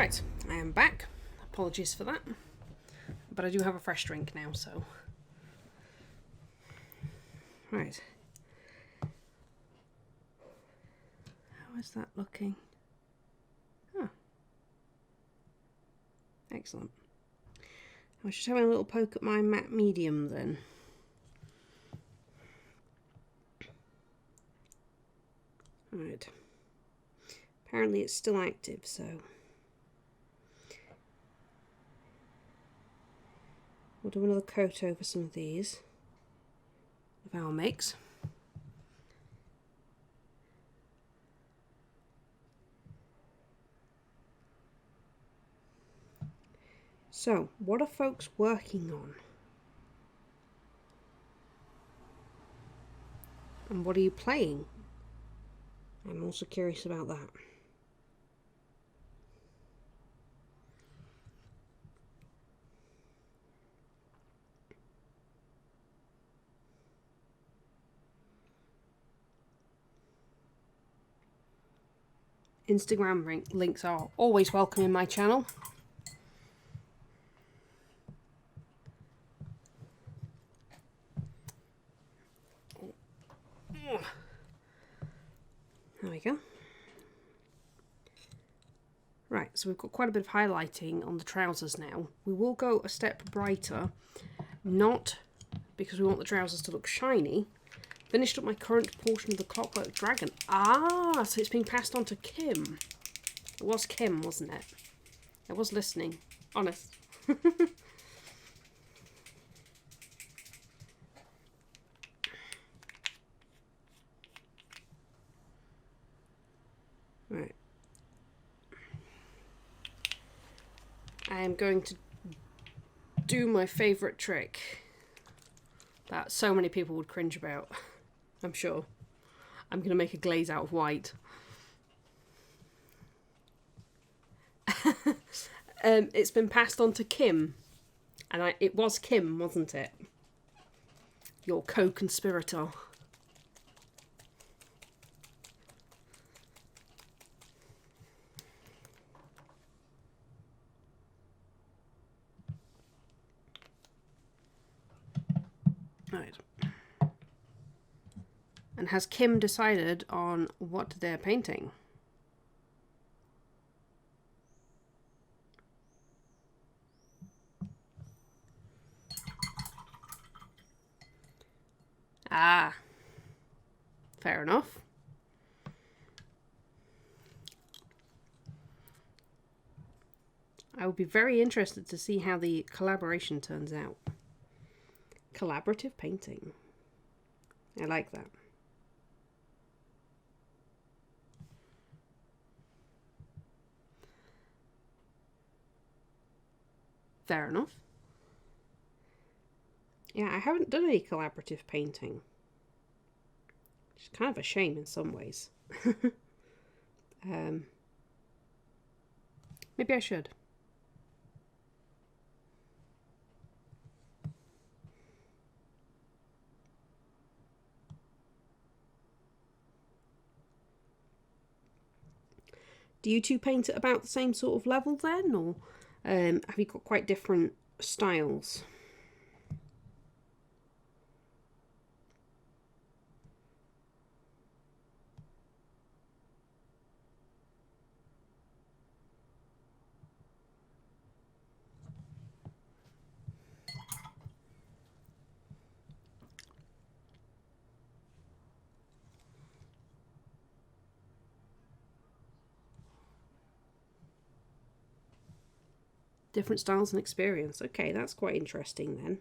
Right, I am back. Apologies for that. But I do have a fresh drink now, so... Right. How is that looking? Oh. Excellent. I was just having a little poke at my matte medium then. Right. Apparently it's still active, so... We'll do another coat over some of these of our mix. So, what are folks working on? And what are you playing? I'm also curious about that. Instagram links are always welcome in my channel. There we go. Right, so we've got quite a bit of highlighting on the trousers now. We will go a step brighter, not because we want the trousers to look shiny. Finished up my current portion of the Clockwork Dragon. Ah, so it's being passed on to Kim. It was Kim, wasn't it? I was listening. Honest. Right. I am going to do my favourite trick that so many people would cringe about. I'm sure. I'm going to make a glaze out of white. It's been passed on to Kim. And it was Kim, wasn't it? Your co-conspirator. Right. And has Kim decided on what they're painting? Ah, fair enough. I would be very interested to see how the collaboration turns out. Collaborative painting. I like that. Fair enough. Yeah, I haven't done any collaborative painting. Which is kind of a shame in some ways. Maybe I should. Do you two paint at about the same sort of level then, or have you got quite different styles? Different styles and experience. Okay, that's quite interesting then.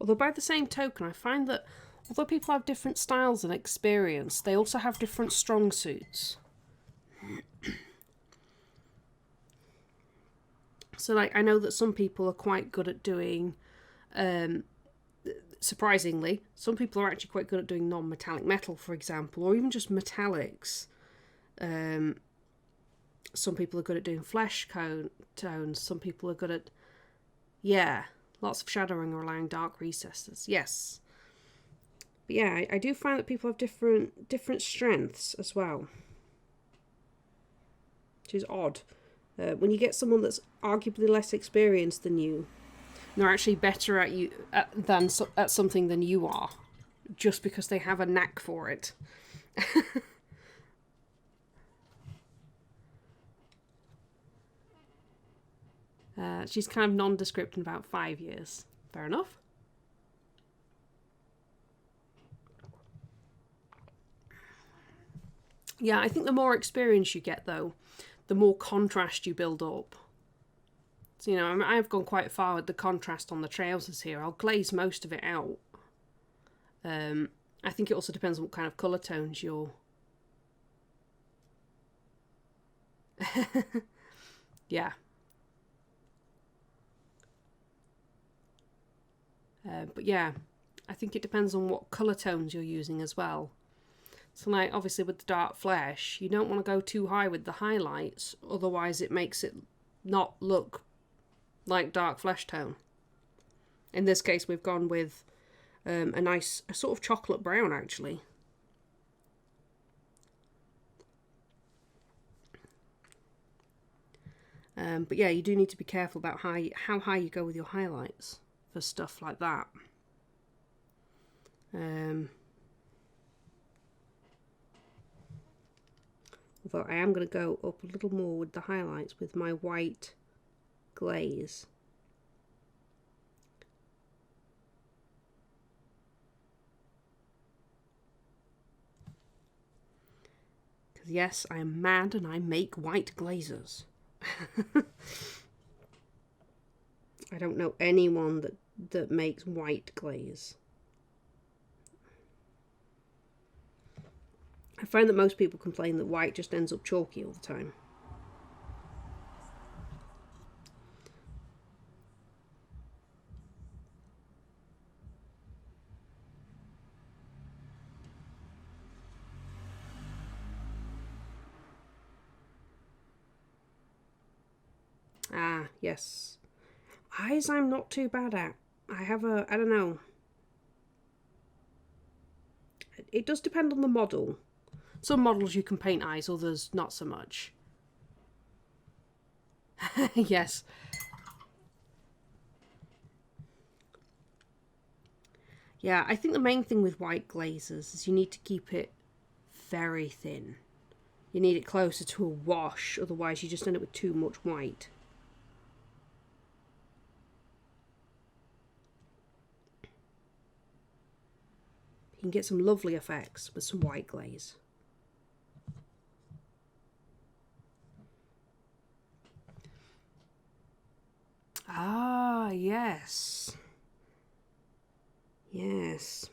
Although by the same token, I find that although people have different styles and experience, they also have different strong suits. So like, I know that some people are quite good at doing... surprisingly, some people are actually quite good at doing non-metallic metal, for example, or even just metallics. Some people are good at doing flesh tones. Some people are good at, yeah, lots of shadowing or allowing dark recesses. Yes. But yeah, I do find that people have different strengths as well, which is odd. When you get someone that's arguably less experienced than you, they're actually better at something than you are, just because they have a knack for it. She's kind of nondescript in about 5 years. Fair enough. Yeah, I think the more experience you get, though, the more contrast you build up. So, you know, I've gone quite far with the contrast on the trousers here. I'll glaze most of it out. I think it also depends on what kind of colour tones you're... Yeah. But yeah, I think it depends on what colour tones you're using as well. So like, obviously with the dark flesh, you don't want to go too high with the highlights, otherwise it makes it not look like dark flesh tone. In this case, we've gone with a sort of chocolate brown, actually. But yeah, you do need to be careful about how high you go with your highlights for stuff like that. Although I am going to go up a little more with the highlights with my white glaze. Because yes, I am mad and I make white glazes. I don't know anyone that makes white glaze. I find that most people complain that white just ends up chalky all the time. Ah, yes. Eyes I'm not too bad at. I don't know. It does depend on the model. Some models you can paint eyes, others not so much. Yes. Yeah, I think the main thing with white glazes is you need to keep it very thin. You need it closer to a wash, otherwise you just end up with too much white. You can get some lovely effects with some white glaze. Ah, yes. Yes.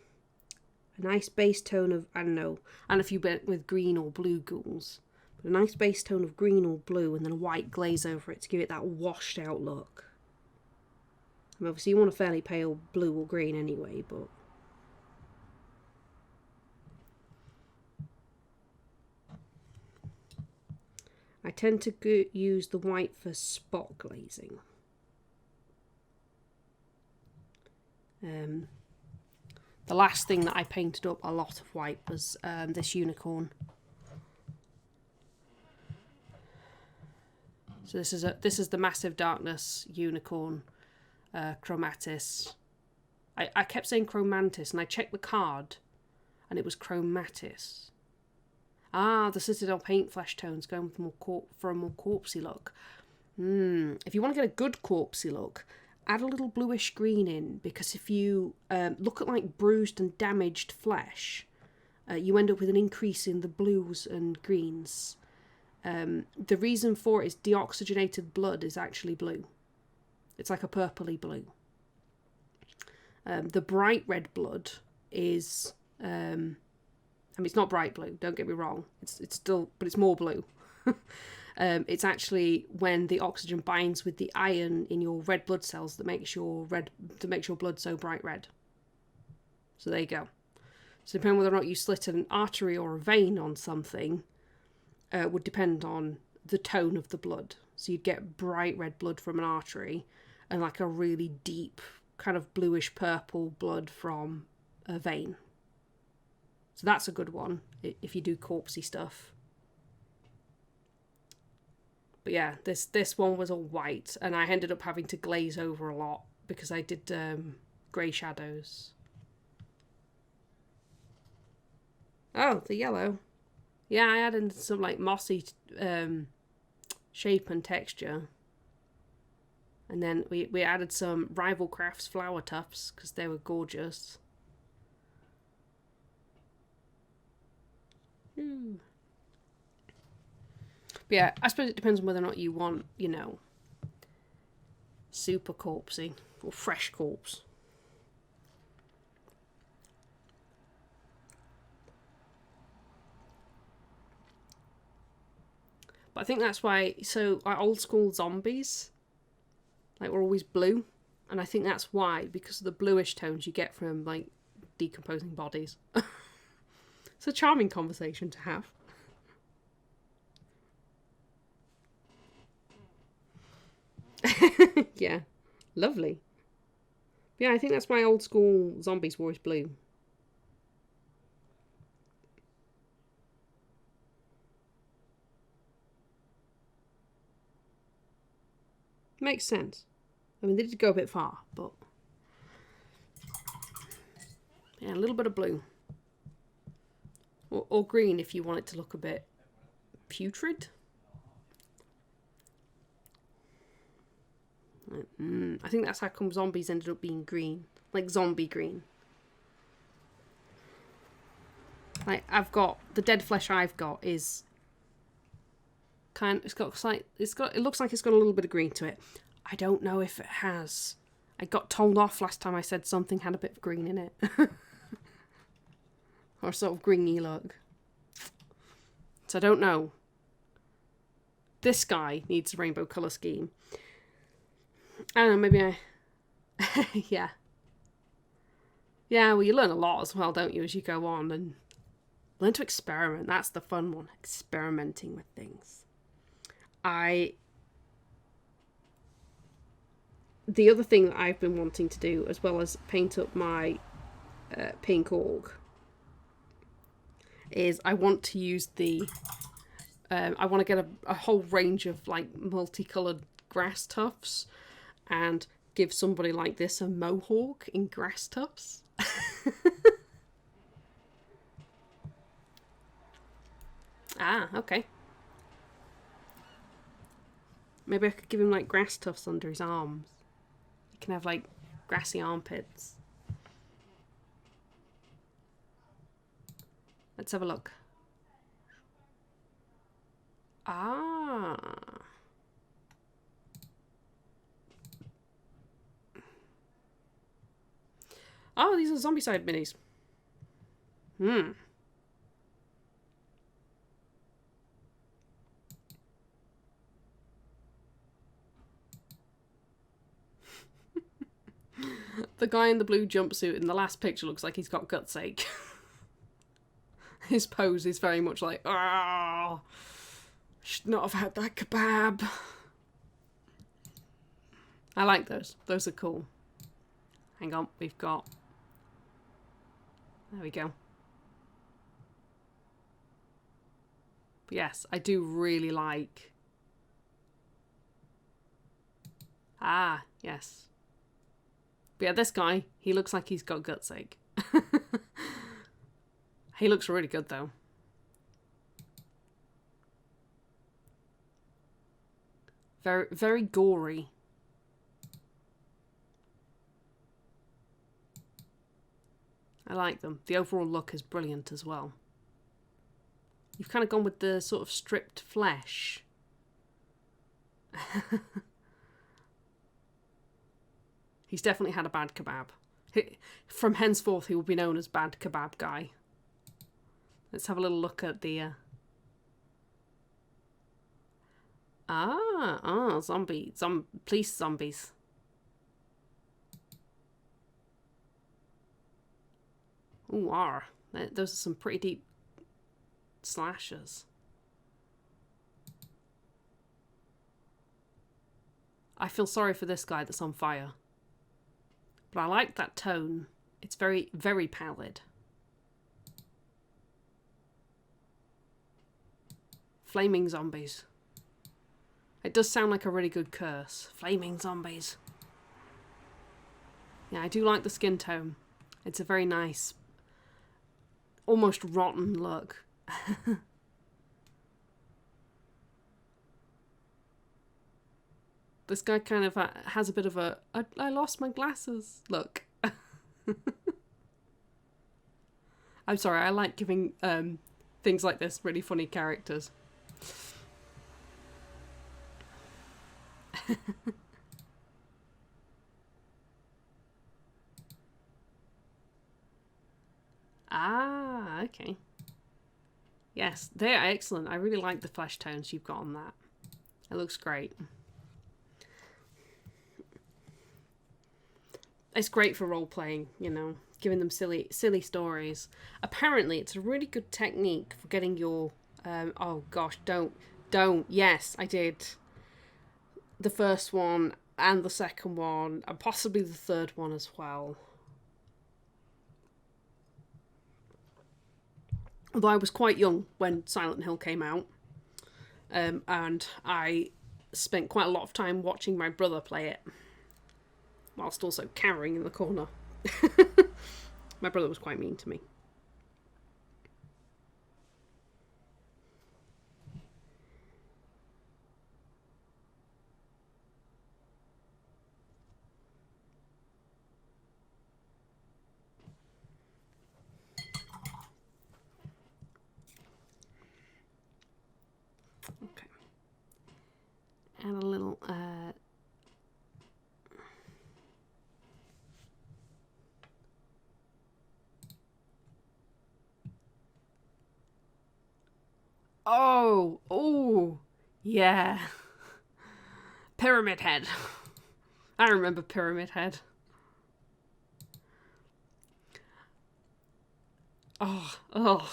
A nice base tone of, I don't know, and if you went with green or blue ghouls, but a nice base tone of green or blue and then a white glaze over it to give it that washed out look. I mean, obviously you want a fairly pale blue or green anyway, but... I tend to use the white for spot glazing. The last thing that I painted up a lot of white was this unicorn. So this is the Massive Darkness unicorn, chromatis. I kept saying chromantis, and I checked the card, and it was chromatis. Ah, the Citadel paint flesh tones going for a more corpsey look. If you want to get a good corpsey look, add a little bluish green in, because if you look at like bruised and damaged flesh, you end up with an increase in the blues and greens. The reason for it is deoxygenated blood is actually blue. It's like a purpley blue. The bright red blood is... I mean, it's not bright blue, don't get me wrong. It's still, but it's more blue. It's actually when the oxygen binds with the iron in your red blood cells that makes your blood so bright red. So there you go. So depending whether or not you slit an artery or a vein on something would depend on the tone of the blood. So you'd get bright red blood from an artery and like a really deep kind of bluish purple blood from a vein. So that's a good one if you do corpsey stuff. But yeah, this one was all white, and I ended up having to glaze over a lot because I did grey shadows. Oh, the yellow. Yeah, I added some like mossy shape and texture. And then we added some Rival Crafts flower tufts because they were gorgeous. But yeah, I suppose it depends on whether or not you want, you know, super corpsey or fresh corpse. But I think that's why, so our old school zombies, like, were always blue. And I think that's why, because of the bluish tones you get from, like, decomposing bodies. It's a charming conversation to have. Yeah, lovely. But yeah, I think that's why old school zombies were always blue. Makes sense. I mean, they did go a bit far, but yeah, a little bit of blue. Or green if you want it to look a bit putrid. I think that's how come zombies ended up being green. Like zombie green. Like, I've got, the dead flesh I've got is kind of, it looks like it's got a little bit of green to it. I don't know if it has. I got told off last time I said something had a bit of green in it. Or sort of greeny look. So I don't know. This guy needs a rainbow colour scheme. I don't know, maybe I... Yeah. Yeah, well, you learn a lot as well, don't you, as you go on, and learn to experiment. That's the fun one, experimenting with things. The other thing that I've been wanting to do, as well as paint up my pink orc, is I want to use the... I want to get a whole range of, like, multicoloured grass tufts and give somebody like this a mohawk in grass tufts. Ah, okay. Maybe I could give him, like, grass tufts under his arms. He can have, like, grassy armpits. Let's have a look. Ah. Oh, these are zombie side minis. The guy in the blue jumpsuit in the last picture looks like he's got gutsache. His pose is very much like, ah, should not have had that kebab. I like those. Those are cool. Hang on, we've got... There we go. But yes, I do really like... Ah, yes. But yeah, this guy, he looks like he's got gutsache. He looks really good, though. Very, very gory. I like them. The overall look is brilliant as well. You've kind of gone with the sort of stripped flesh. He's definitely had a bad kebab. From henceforth, he will be known as Bad Kebab Guy. Let's have a little look at the... police zombies. Ooh, those are some pretty deep slashes. I feel sorry for this guy that's on fire. But I like that tone. It's very, very pallid. Flaming zombies. It does sound like a really good curse. Flaming zombies. Yeah, I do like the skin tone. It's a very nice, almost rotten look. This guy kind of has a bit of a, I lost my glasses look. I'm sorry, I like giving things like this really funny characters. Ah, okay. Yes, they are excellent. I really like the flesh tones you've got on that. It looks great. It's great for role-playing, you know, giving them silly stories. Apparently, it's a really good technique for getting your... oh, gosh, don't. Yes, I did. The first one and the second one, and possibly the third one as well. Although I was quite young when Silent Hill came out. And I spent quite a lot of time watching my brother play it. Whilst also cowering in the corner. My brother was quite mean to me. Okay. And a little... Oh, yeah. Pyramid Head. I remember Pyramid Head. Oh.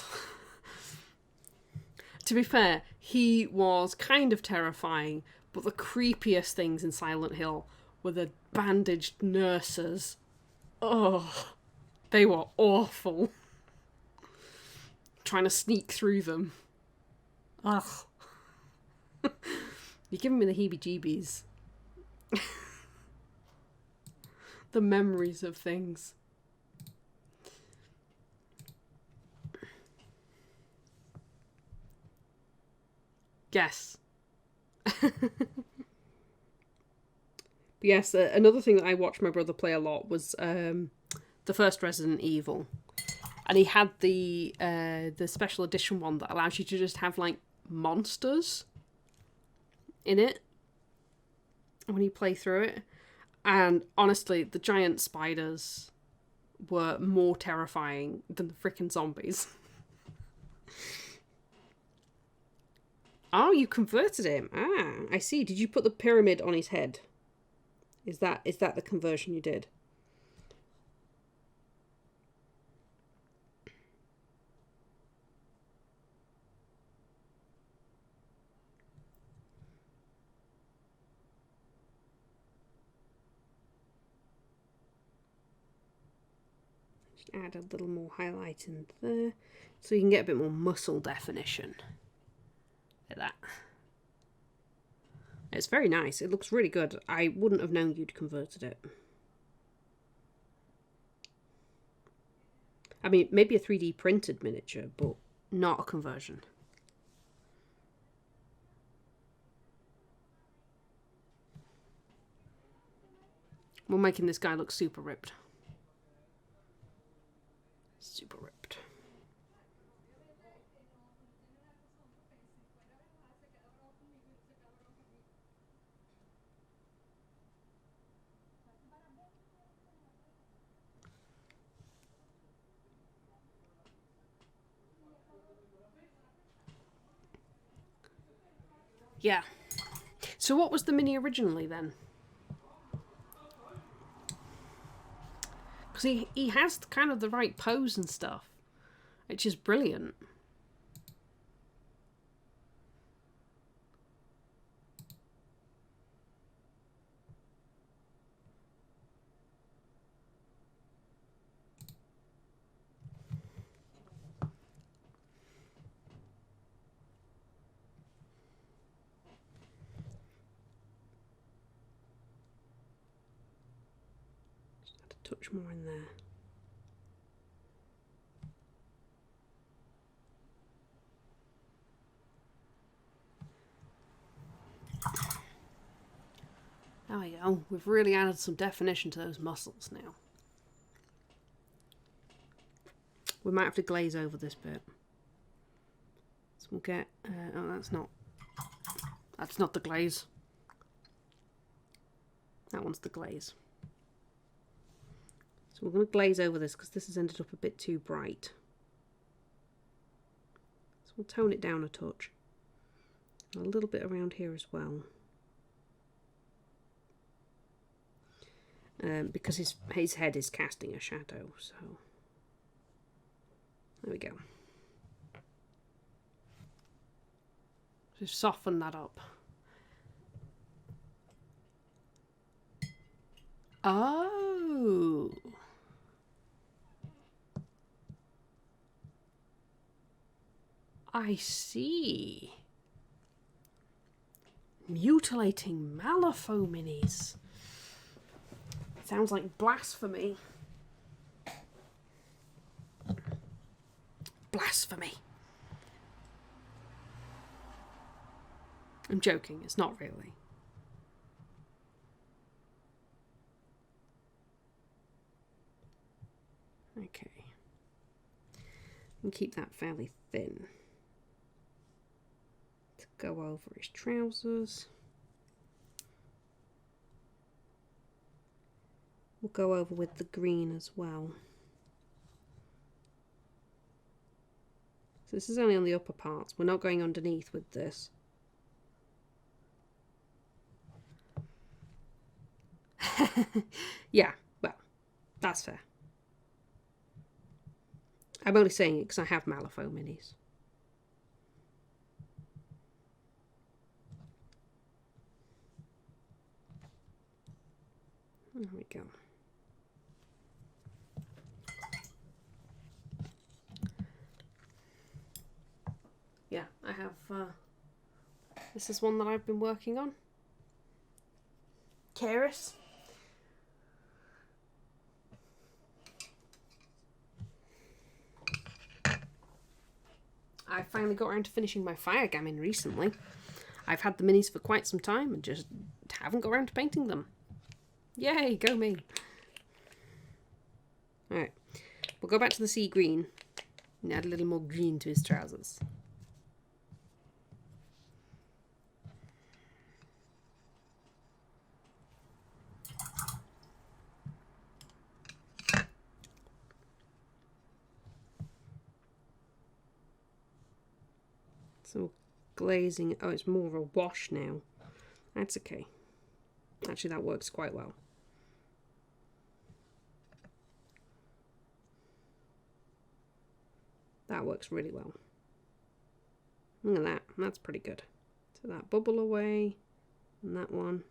To be fair, he was kind of terrifying, but the creepiest things in Silent Hill were the bandaged nurses. Oh, they were awful. Trying to sneak through them. Ugh. You're giving me the heebie-jeebies. The memories of things. Yes. Yes, another thing that I watched my brother play a lot was the first Resident Evil. And he had the special edition one that allows you to just have, like, monsters in it when you play through it. And honestly, the giant spiders were more terrifying than the freaking zombies. Oh, you converted him. Ah, I see. Did you put the pyramid on his head? Is that the conversion you did? Just add a little more highlight in there so you can get a bit more muscle definition. Like that. It's very nice. It looks really good. I wouldn't have known you'd converted it. I mean, maybe a 3D printed miniature, but not a conversion. We're making this guy look super ripped. Super ripped. Yeah. So what was the mini originally then? Because he has kind of the right pose and stuff, which is brilliant. touch more in there. There we go. We've really added some definition to those muscles now. We might have to glaze over this bit. So we'll get... oh, that's not... That's not the glaze. That one's the glaze. So we're going to glaze over this because this has ended up a bit too bright. So we'll tone it down a touch. A little bit around here as well. Because his head is casting a shadow, so there we go. Just soften that up. Oh, I see. Mutilating Malifaux minis. Sounds like blasphemy. Blasphemy. I'm joking, it's not really. Okay. And keep that fairly thin. To go over his trousers. We'll go over with the green as well. So this is only on the upper parts. We're not going underneath with this. Yeah, well, that's fair. I'm only saying it because I have Malifaux minis. There we go. Yeah, I have, this is one that I've been working on. Karis. I finally got around to finishing my fire gammon recently. I've had the minis for quite some time and just haven't got around to painting them. Yay, go me. Alright, we'll go back to the sea green and add a little more green to his trousers. So glazing, oh, it's more of a wash now. That's okay. Actually, that works quite well. That works really well. Look at that. That's pretty good. So that bubble away, and that one.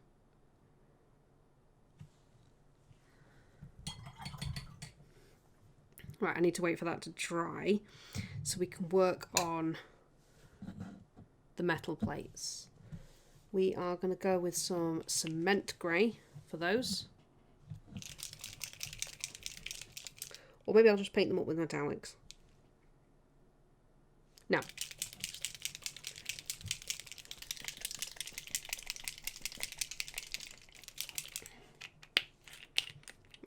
Right, I need to wait for that to dry so we can work on the metal plates. We are going to go with some cement grey for those. Or maybe I'll just paint them up with metallics. No.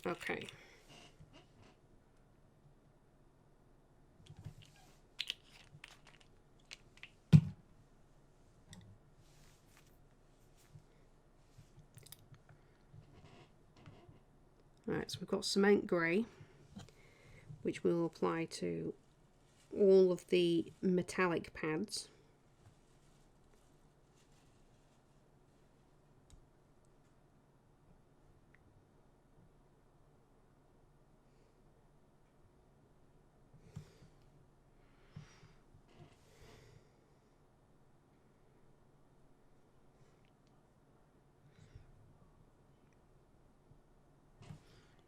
Okay. Alright, so we've got cement grey, which we'll apply to all of the metallic pads.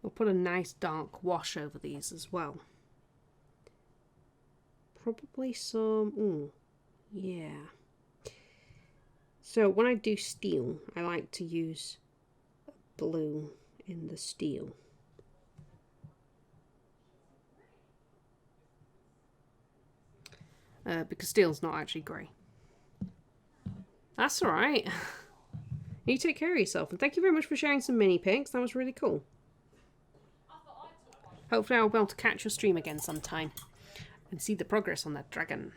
We'll put a nice dark wash over these as well. Probably some, ooh, yeah. So when I do steel, I like to use blue in the steel. because steel's not actually grey. That's alright. You take care of yourself, and thank you very much for sharing some mini pics. That was really cool. Hopefully I'll be able to catch your stream again sometime and see the progress on that dragon.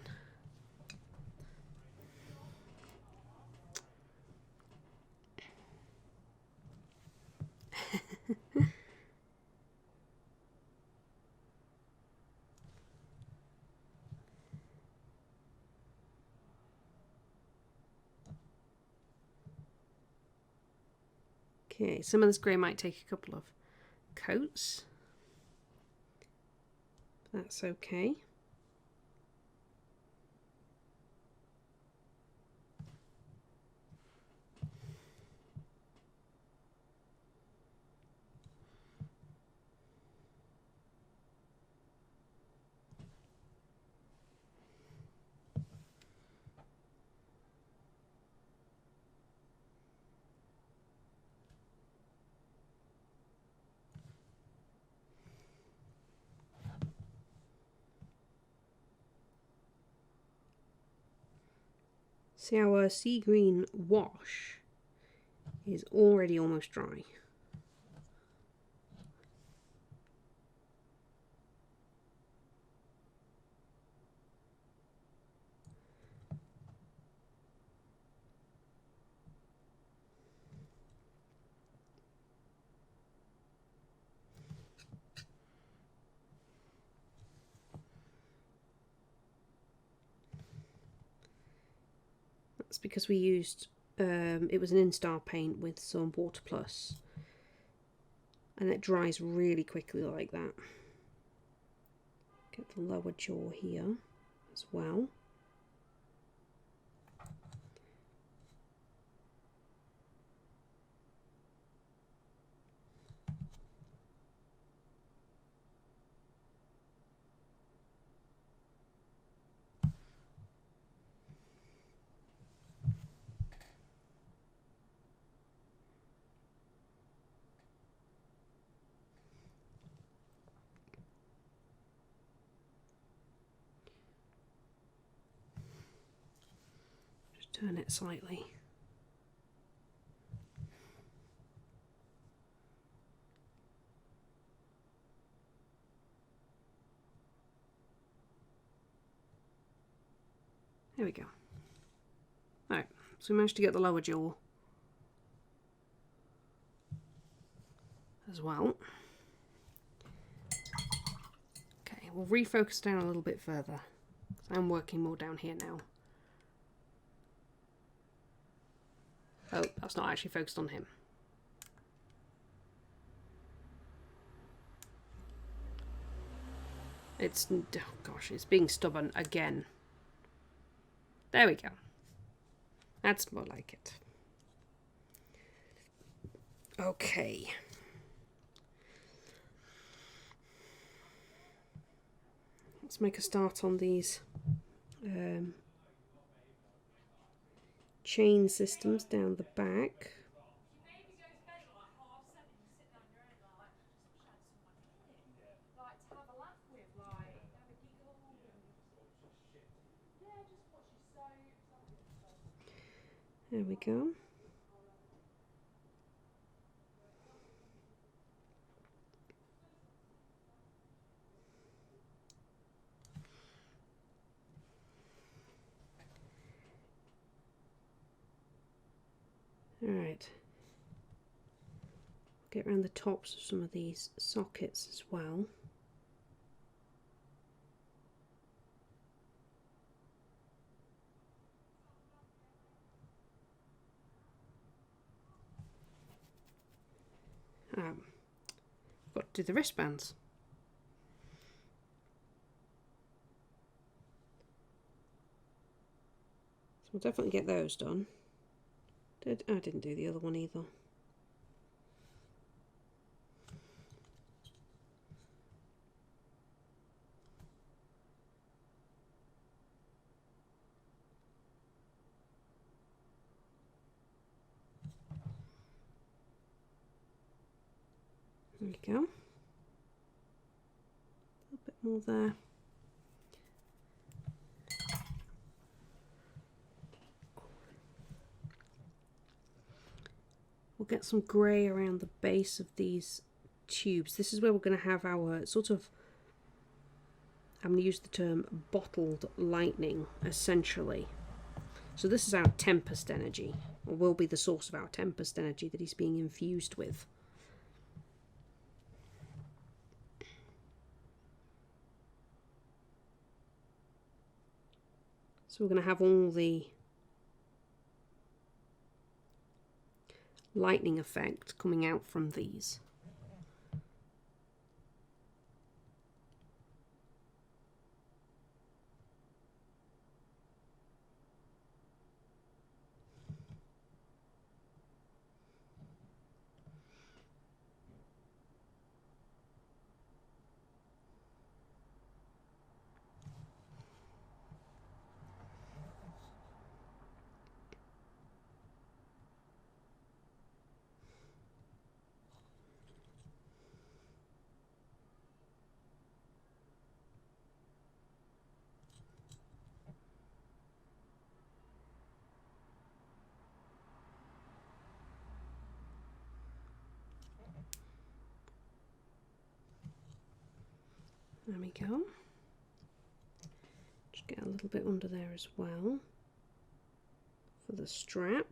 Okay, some of this grey might take a couple of coats. That's okay. See, our sea green wash is already almost dry. That's because we used, it was an Instar paint with some Water Plus. And it dries really quickly like that. Get the lower jaw here as well. Turn it slightly. There we go. Alright, so we managed to get the lower jaw as well. Okay, we'll refocus down a little bit further. I'm working more down here now. Oh, that's not actually focused on him. It's, oh gosh, it's being stubborn again. There we go. That's more like it. Okay. Let's make a start on these chain systems down the back. There we go. Alright. Get around the tops of some of these sockets as well. Got to do the wristbands. So we'll definitely get those done. I didn't do the other one either. There we go. A little bit more there. We'll get some grey around the base of these tubes. This is where we're going to have our sort of, I'm going to use the term bottled lightning, essentially. So this is our Tempest energy, or will be the source of our Tempest energy that he's being infused with. So we're going to have all the lightning effect coming out from these. There we go. Just get a little bit under there as well for the strap.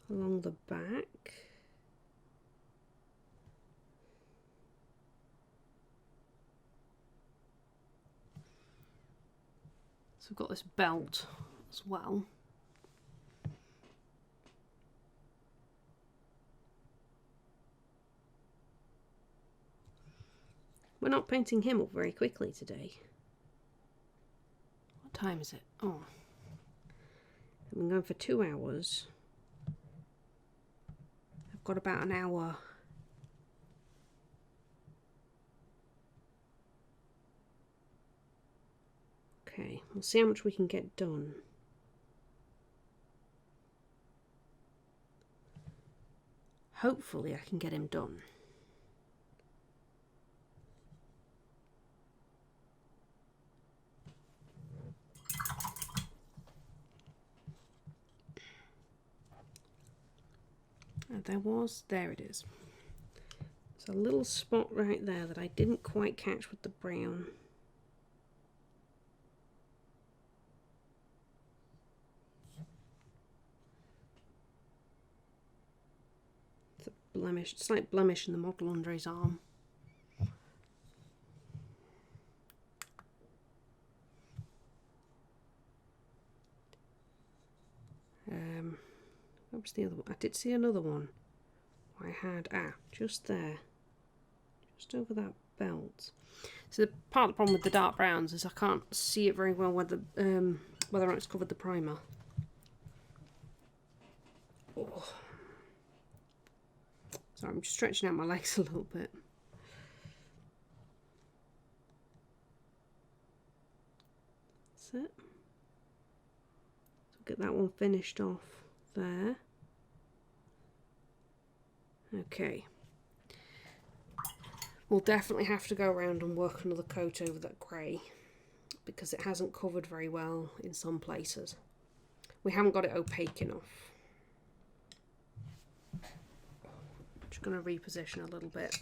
Along the back. So we've got this belt as well. We're not painting him up very quickly today. What time is it? Oh. I've been going for 2 hours. I've got about an hour. Okay, we'll see how much we can get done. Hopefully I can get him done. There it is. There's a little spot right there that I didn't quite catch with the brown. It's a blemish, slight blemish in the model under his arm. What was the other one? I did see another one. I had, just there. Just over that belt. So part of the problem with the dark browns is I can't see it very well whether or not it's covered the primer. Oh. Sorry, I'm just stretching out my legs a little bit. That's it. So get that one finished off there. Okay. We'll definitely have to go around and work another coat over that grey because it hasn't covered very well in some places. We haven't got it opaque enough. Just going to reposition a little bit.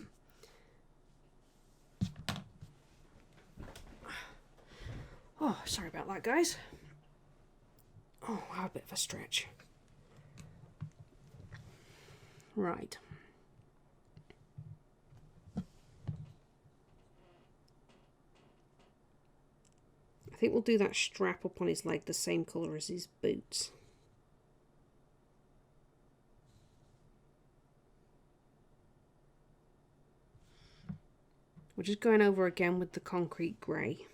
Oh, sorry about that, guys. Oh, wow, a bit of a stretch. Right. I think we'll do that strap up on his leg the same colour as his boots. We're just going over again with the concrete grey.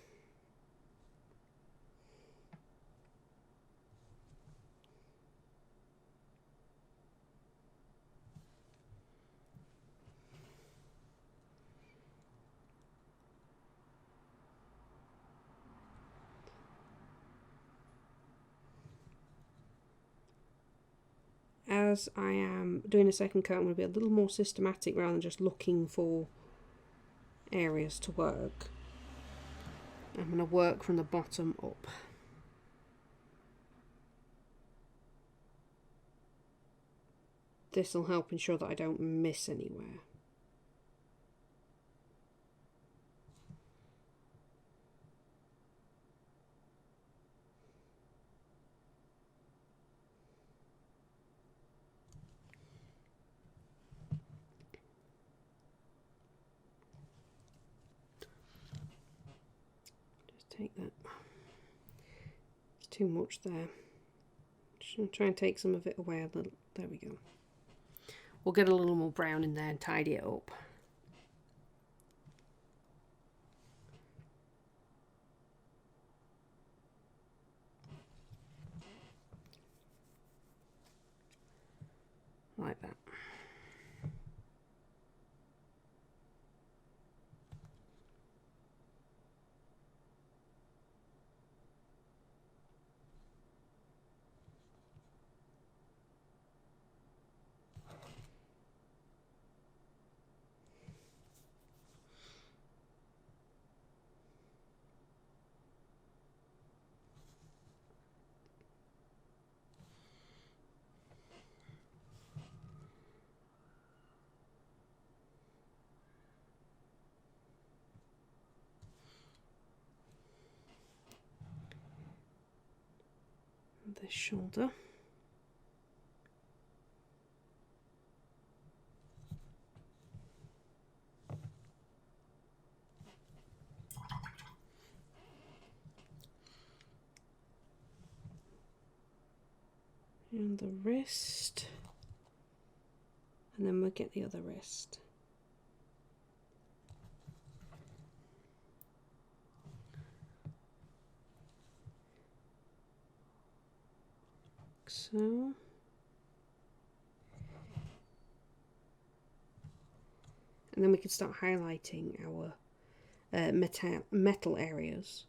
As I am doing a second coat, I'm going to be a little more systematic rather than just looking for areas to work. I'm going to work from the bottom up. this will help ensure that I don't miss anywhere. Just take that. It's too much there. Just gonna try and take some of it away a little. There we go. We'll get a little more brown in there and tidy it up. Like that. This shoulder. And the wrist. And then we'll get the other wrist. So, and then we can start highlighting our metal areas.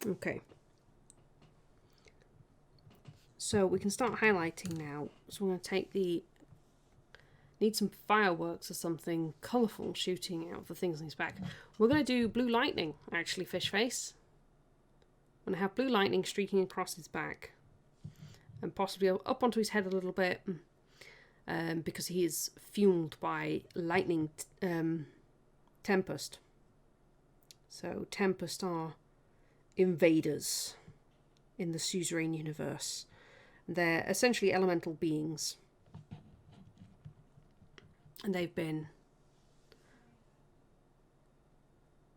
Okay. So we can start highlighting now. So we're going to take the... Need some fireworks or something colourful shooting out of the things on his back. We're going to do blue lightning, actually, fish face. I'm going to have blue lightning streaking across his back. And possibly up onto his head a little bit. Because he is fueled by lightning Tempest. So Tempest are invaders in the Suzerain universe. They're essentially elemental beings. And they've been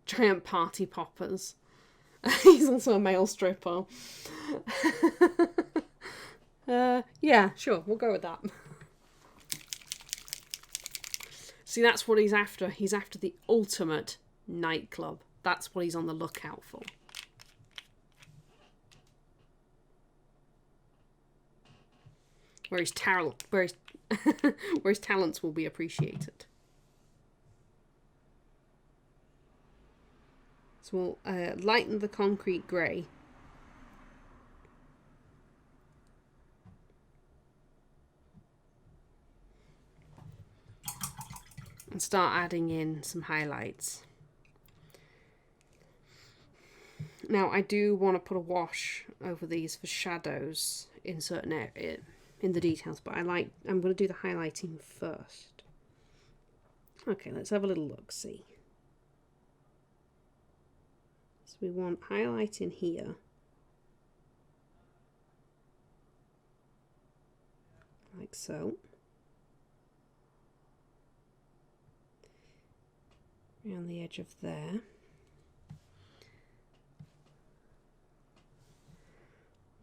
giant party poppers. He's also a male stripper. Yeah, sure, we'll go with that. See, that's what he's after. He's after the ultimate nightclub. That's what he's on the lookout for. Where his talents will be appreciated. So we'll lighten the concrete grey. And start adding in some highlights. Now I do want to put a wash over these for shadows in certain areas. In the details, but I'm going to do the highlighting first. Okay, let's have a little look, see. So we want highlight in here. Like so. Around the edge of there.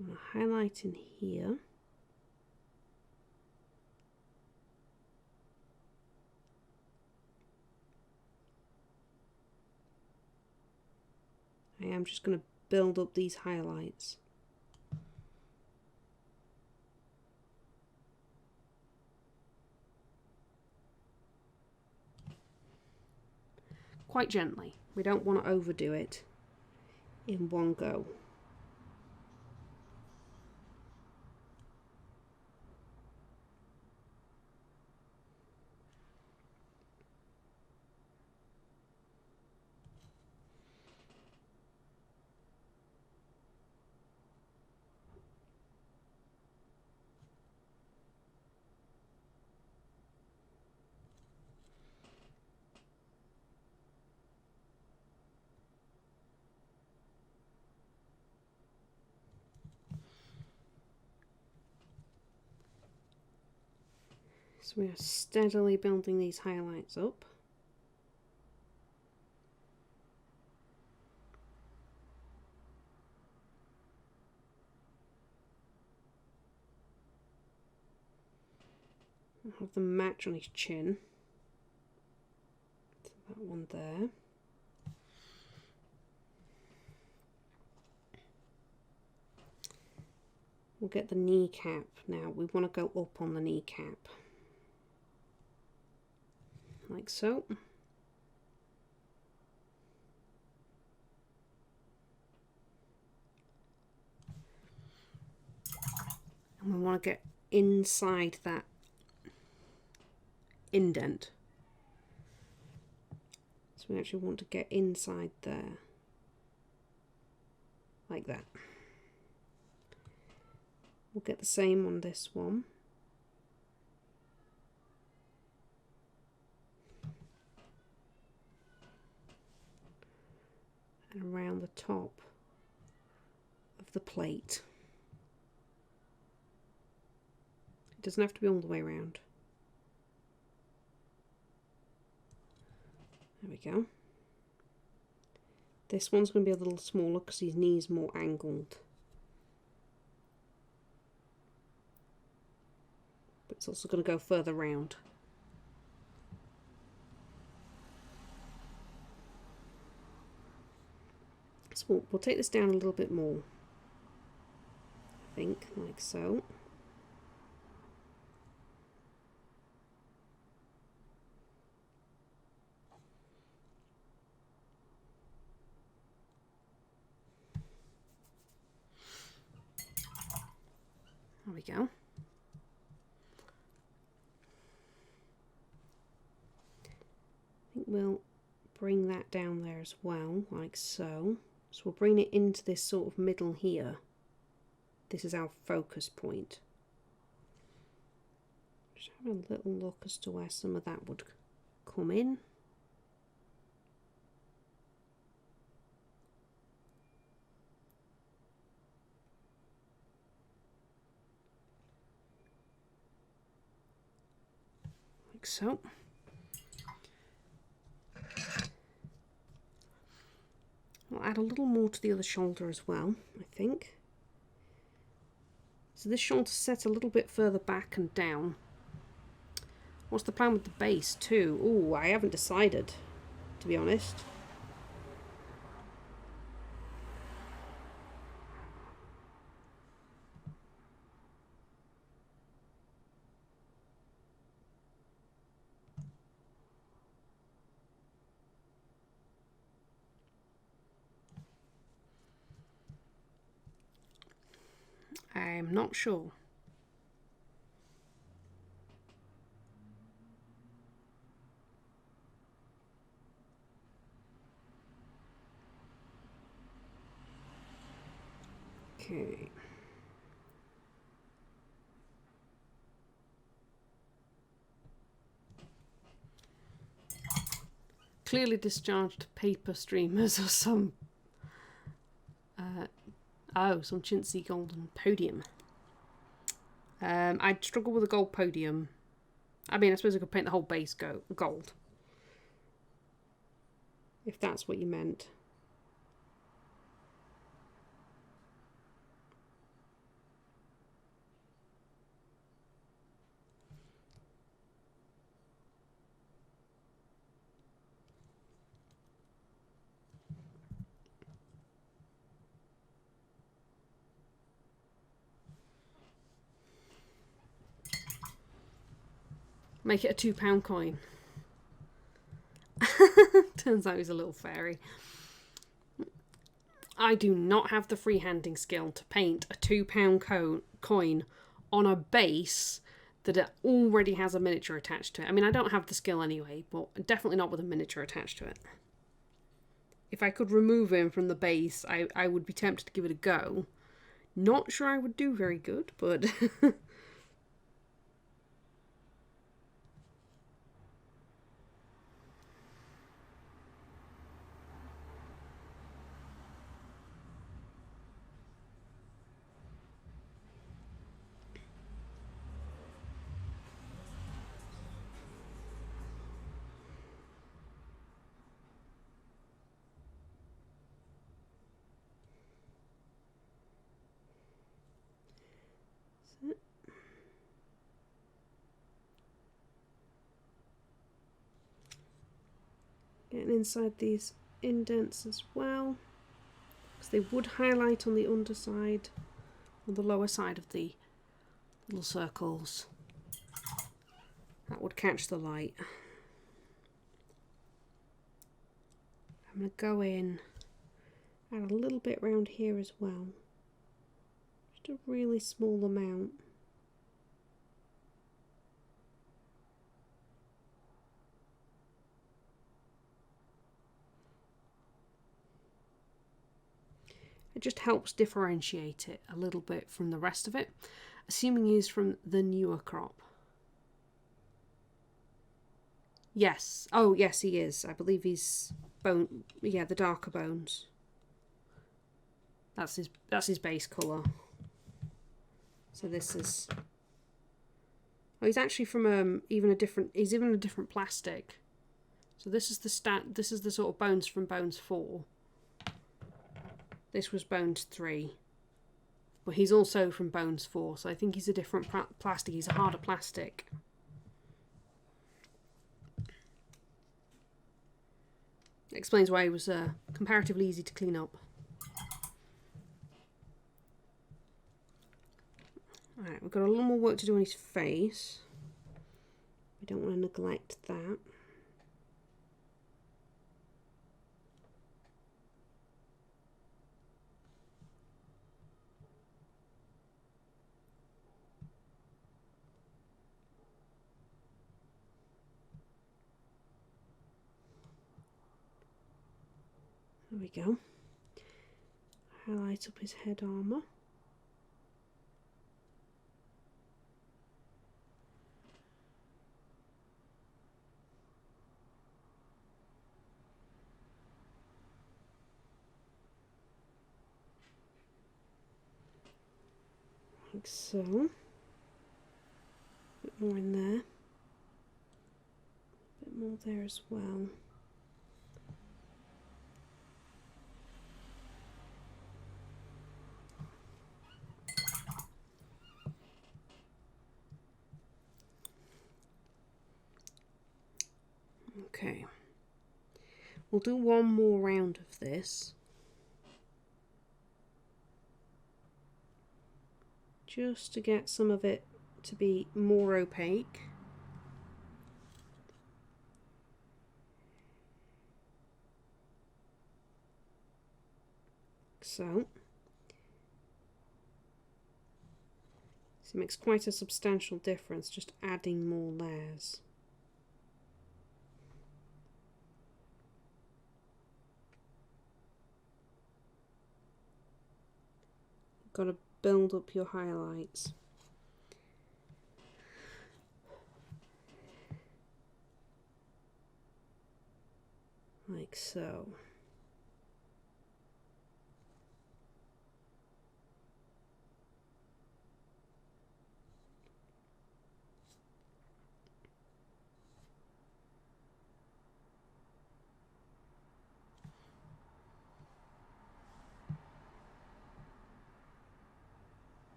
I'm going to highlight in here. I am just going to build up these highlights. Quite gently. We don't want to overdo it in one go. So we are steadily building these highlights up. I'll have the match on his chin. So that one there. We'll get the kneecap now. We want to go up on the kneecap. Like so. And we want to get inside that indent. So we actually want to get inside there. Like that. We'll get the same on this one. And around the top of the plate. It doesn't have to be all the way around. There we go. This one's going to be a little smaller because his knee's more angled. But it's also going to go further round. So we'll take this down a little bit more. I think, like so. There we go. I think we'll bring that down there as well, like so. So we'll bring it into this sort of middle here. This is our focus point. Just have a little look as to where some of that would come in. Like so. I'll add a little more to the other shoulder as well, I think. So this shoulder's set a little bit further back and down. What's the plan with the base too? Ooh, I haven't decided, to be honest. I'm not sure. Okay. Clearly discharged paper streamers or some some chintzy golden podium. I'd struggle with a gold podium. I mean, I suppose I could paint the whole base gold. If that's what you meant. Make it a £2 coin. Turns out he's a little fairy. I do not have the freehanding skill to paint a £2 coin on a base that already has a miniature attached to it. I mean, I don't have the skill anyway, but definitely not with a miniature attached to it. If I could remove him from the base, I would be tempted to give it a go. Not sure I would do very good, but... Getting inside these indents as well, because they would highlight on the underside, on the lower side of the little circles. That would catch the light. I'm going to go in, add a little bit around here as well. Just a really small amount. It just helps differentiate it a little bit from the rest of it, assuming he's from the newer crop. Yes. Oh, yes, he is. I believe he's bone. Yeah, the darker bones. That's his base colour. So this is. Oh, he's actually from even a different. He's even a different plastic. So this is the This is the sort of bones from Bones 4. This was Bones 3. But he's also from Bones 4, so I think he's a different plastic. He's a harder plastic. Explains why he was comparatively easy to clean up. Alright, we've got a little more work to do on his face. We don't want to neglect that. There we go. Highlight up his head armour. Like so. A bit more in there. A bit more there as well. Okay, we'll do one more round of this, just to get some of it to be more opaque. So it makes quite a substantial difference just adding more layers. Got to build up your highlights. Like so.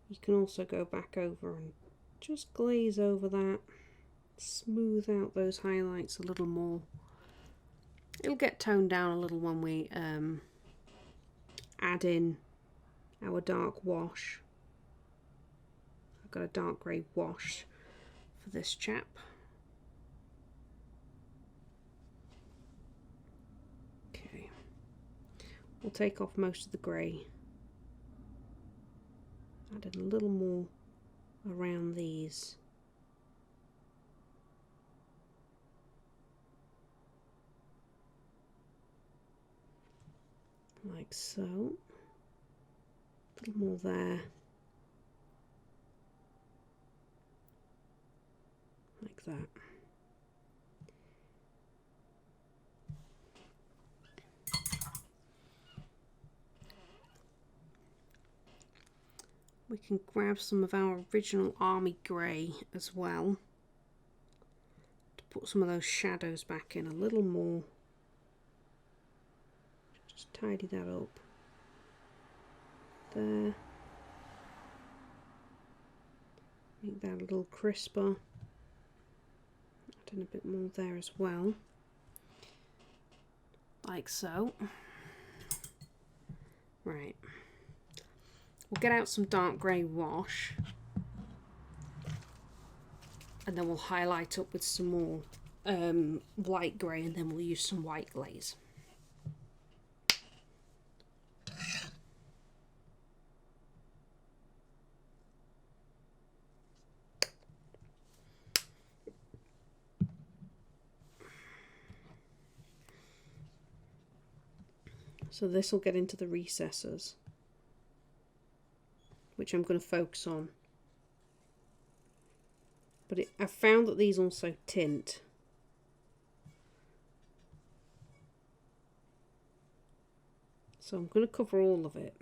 You can also go back over and just glaze over that, smooth out those highlights a little more. It'll get toned down a little when we add in our dark wash. I've got a dark grey wash for this chap. Okay, we'll take off most of the grey. Add in a little more around these. Like so. A little more there. Like that. We can grab some of our original army grey as well to put some of those shadows back in a little more. Just tidy that up. There. Make that a little crisper. Add in a bit more there as well. Like so. Right. We'll get out some dark grey wash. And then we'll highlight up with some more light grey, and then we'll use some white glaze. So this will get into the recesses, which I'm going to focus on. But I've found that these also tint. So I'm going to cover all of it.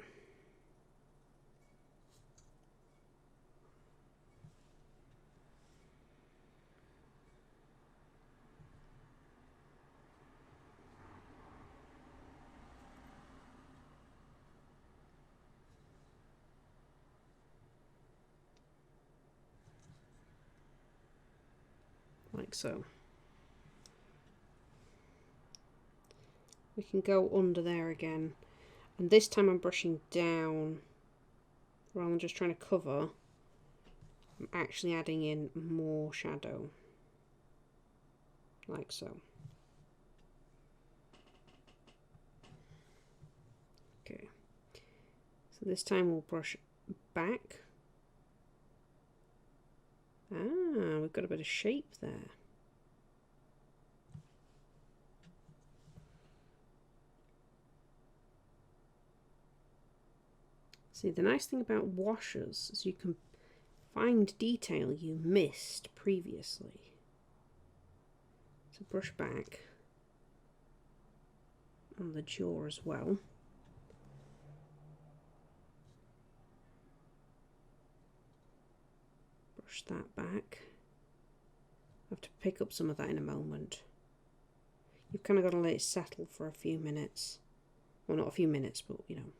Like so. We can go under there again, and this time I'm brushing down rather than just trying to cover. I'm actually adding in more shadow, like so. Okay, so this time we'll brush back. We've got a bit of shape there. See, the nice thing about washes is you can find detail you missed previously. So brush back on the jaw as well. Brush that back. I have to pick up some of that in a moment. You've kind of got to let it settle for a few minutes. Well, not a few minutes, but you know,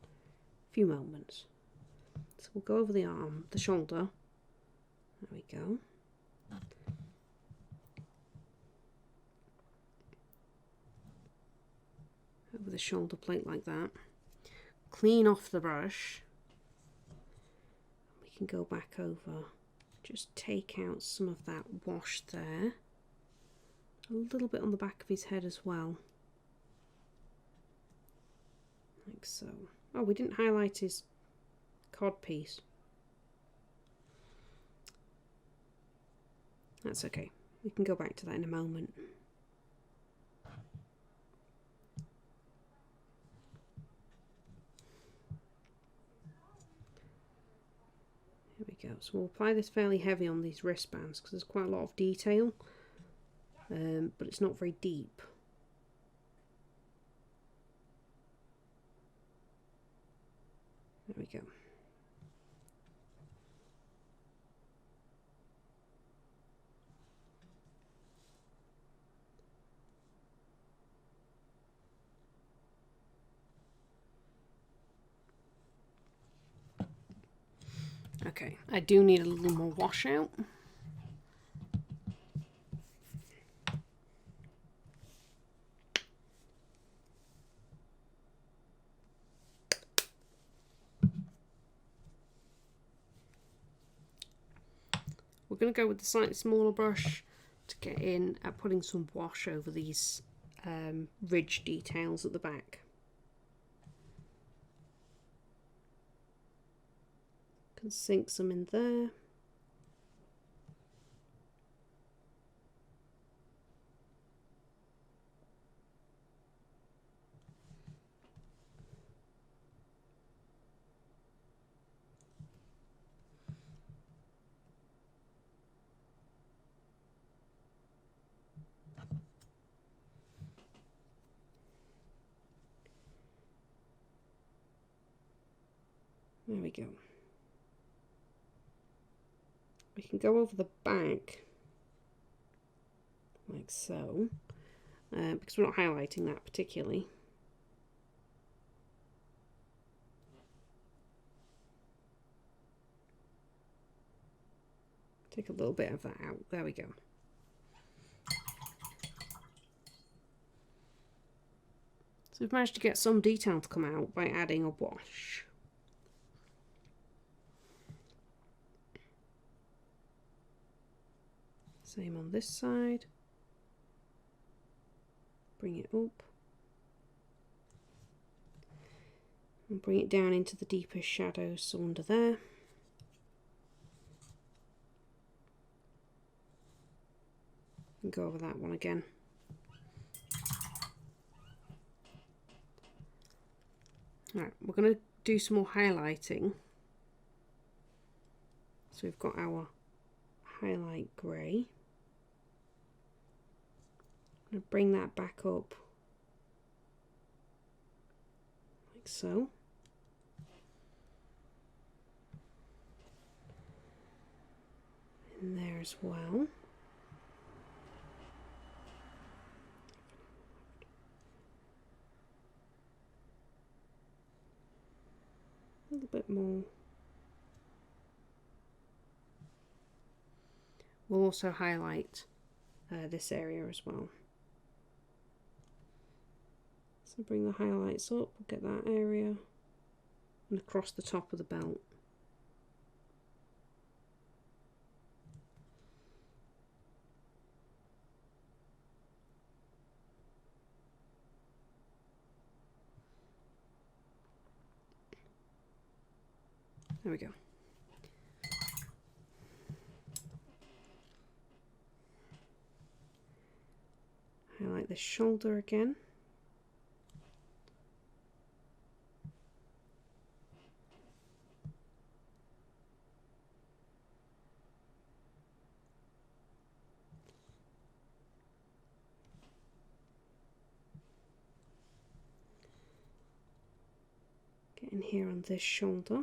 a few moments. So we'll go over the arm, the shoulder. There we go. Over the shoulder plate like that. Clean off the brush. We can go back over. Just take out some of that wash there. A little bit on the back of his head as well. Like so. Oh, we didn't highlight his cod piece. That's okay. We can go back to that in a moment. Here we go. So we'll apply this fairly heavy on these wristbands because there's quite a lot of detail, but it's not very deep. There we go. Okay, I do need a little more washout. We're going to go with the slightly smaller brush to get in at putting some wash over these ridge details at the back. Can sink some in there. There we go. We can go over the back like so, because we're not highlighting that particularly. Take a little bit of that out. There we go. So we've managed to get some detail to come out by adding a wash. Same on this side. Bring it up. And bring it down into the deepest shadows, so under there. And go over that one again. Alright, we're going to do some more highlighting. So we've got our highlight grey. I'm going to bring that back up like so. In there as well. A little bit more. We'll also highlight this area as well. So bring the highlights up, get that area, and across the top of the belt. There we go. Highlight the shoulder again. Get in here on this shoulder.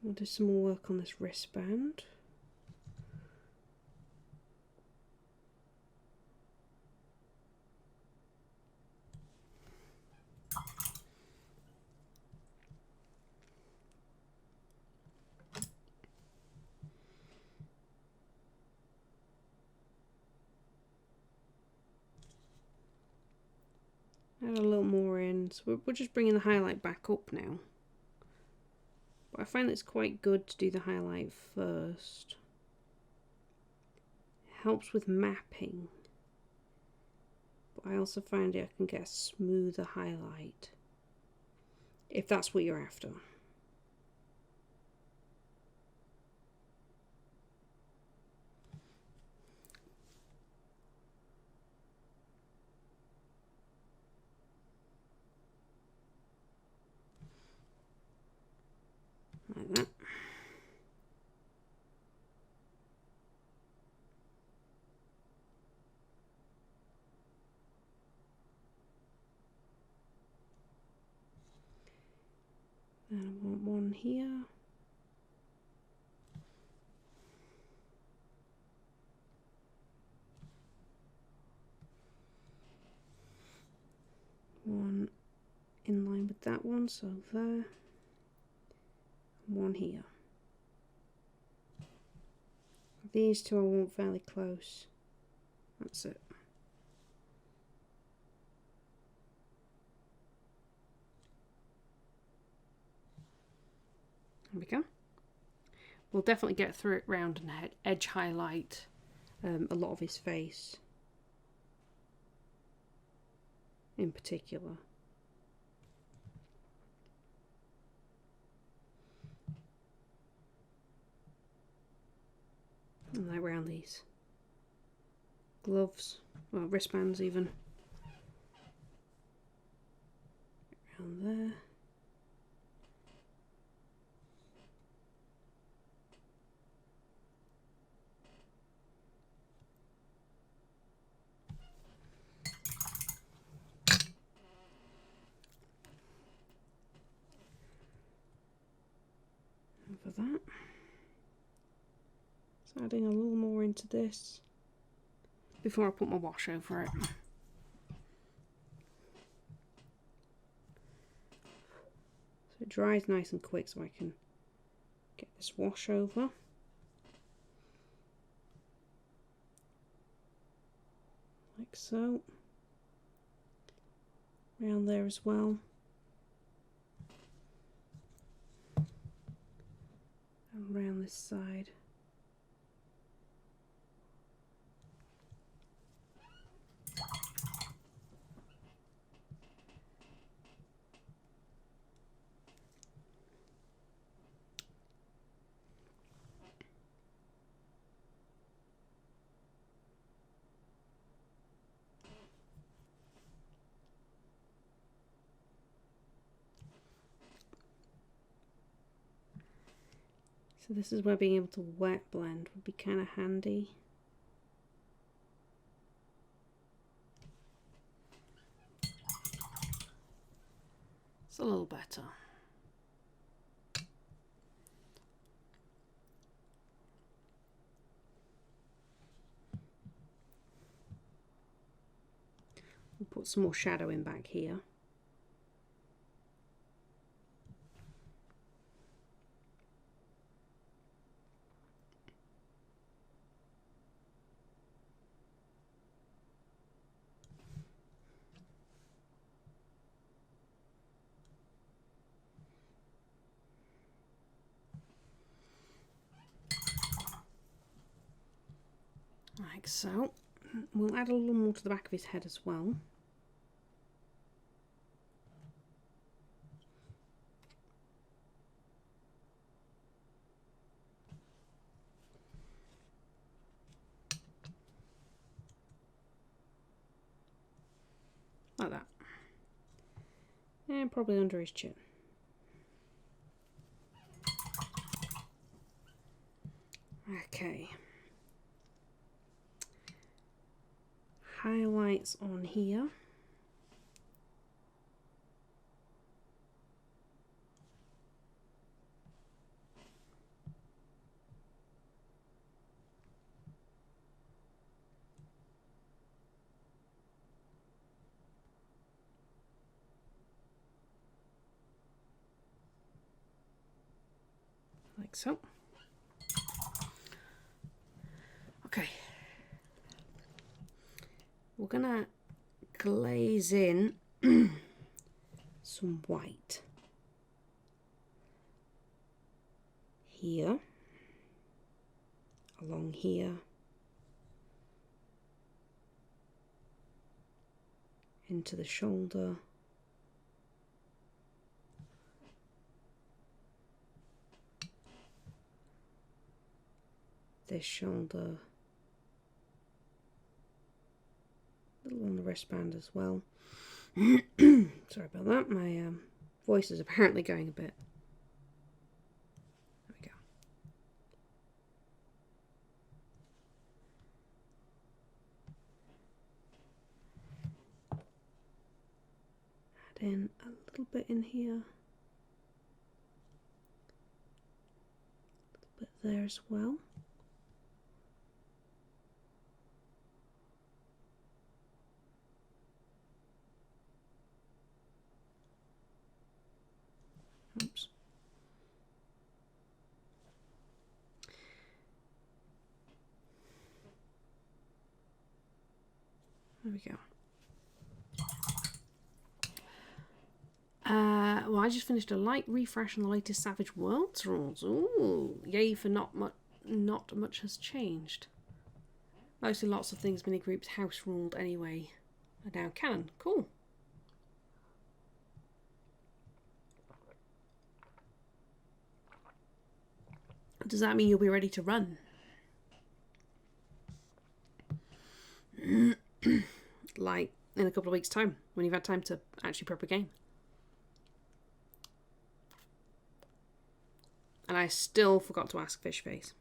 We'll do some more work on this wristband. Add a little more in, so we're just bringing the highlight back up now. But I find it's quite good to do the highlight first. It helps with mapping. But I also find I can get a smoother highlight, if that's what you're after. Like that. Then I want one here. One in line with that one, so there. One here. These two I want fairly close. That's it. There we go. We'll definitely get through it round and edge highlight a lot of his face in particular. And like around these gloves, well, wristbands even. down there. Over that. So adding a little more into this before I put my wash over it. So it dries nice and quick so I can get this wash over. Like so. Around there as well. And around this side. So this is where being able to wet blend would be kind of handy. It's a little better. We'll put some more shadow in back here. Like so. We'll add a little more to the back of his head as well. Like that. And probably under his chin. Okay. Highlights on here. Like so. Okay. We're gonna glaze in some white here, along here, into the shoulder, this shoulder, a little on the wristband as well. Sorry about that, my voice is apparently going a bit. There we go. Add in a little bit in here. A little bit there as well. Oops. There we go. Well, I just finished a light refresh on the latest Savage Worlds rules. Ooh, yay for not much has changed. Mostly lots of things mini groups house ruled anyway are now canon. Cool. Does that mean you'll be ready to run? Like in a couple of weeks' time, when you've had time to actually prep a game. And I still forgot to ask Fishface.